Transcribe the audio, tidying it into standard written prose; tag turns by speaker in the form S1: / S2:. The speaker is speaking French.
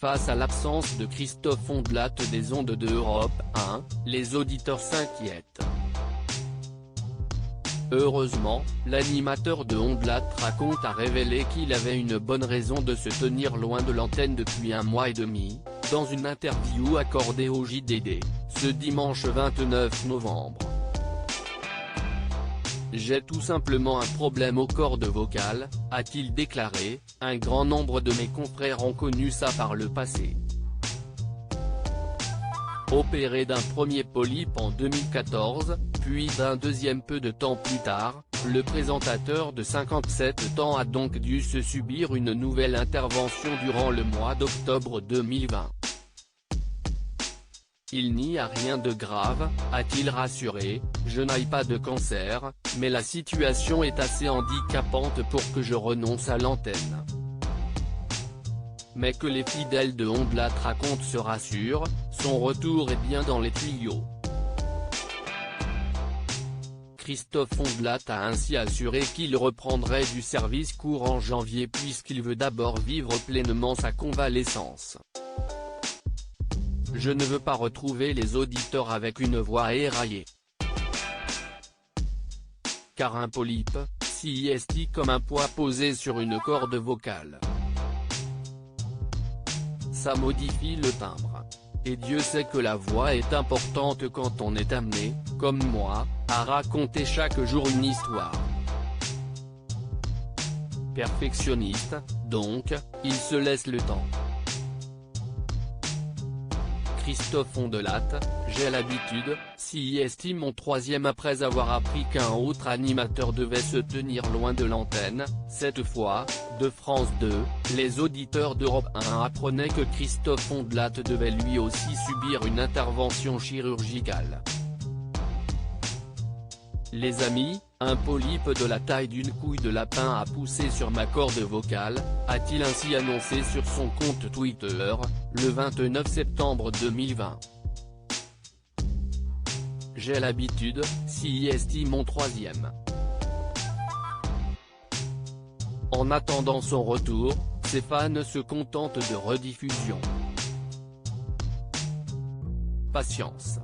S1: Face à l'absence de Christophe Ondelat des ondes de Europe 1, les auditeurs s'inquiètent. Heureusement, l'animateur de Ondelat raconte a révélé qu'il avait une bonne raison de se tenir loin de l'antenne depuis 1 mois et demi, dans une interview accordée au JDD, ce dimanche 29 novembre. J'ai tout simplement un problème aux cordes vocales, a-t-il déclaré. Un grand nombre de mes confrères ont connu ça par le passé. Opéré d'un premier polype en 2014, puis d'un deuxième peu de temps plus tard, le présentateur de 57 ans a donc dû se subir une nouvelle intervention durant le mois d'octobre 2020. Il n'y a rien de grave, a-t-il rassuré, je n'ai pas de cancer, mais la situation est assez handicapante pour que je renonce à l'antenne. Mais que les fidèles de Ondelat racontent se rassurent, son retour est bien dans les tuyaux. Christophe Ondelat a ainsi assuré qu'il reprendrait du service courant janvier puisqu'il veut d'abord vivre pleinement sa convalescence. Je ne veux pas retrouver les auditeurs avec une voix éraillée. Car un polype, si est comme un poids posé sur une corde vocale. Ça modifie le timbre. Et Dieu sait que la voix est importante quand on est amené, comme moi, à raconter chaque jour une histoire. Perfectionniste, donc, il se laisse le temps. Christophe Ondelat, j'ai l'habitude, s'y estime mon troisième après avoir appris qu'un autre animateur devait se tenir loin de l'antenne. Cette fois, de France 2, les auditeurs d'Europe 1 apprenaient que Christophe Ondelat devait lui aussi subir une intervention chirurgicale. Les amis, un polype de la taille d'une couille de lapin a poussé sur ma corde vocale, a-t-il ainsi annoncé sur son compte Twitter, le 29 septembre 2020. J'ai l'habitude, s'y estime mon troisième. En attendant son retour, ses fans se contentent de rediffusions. Patience.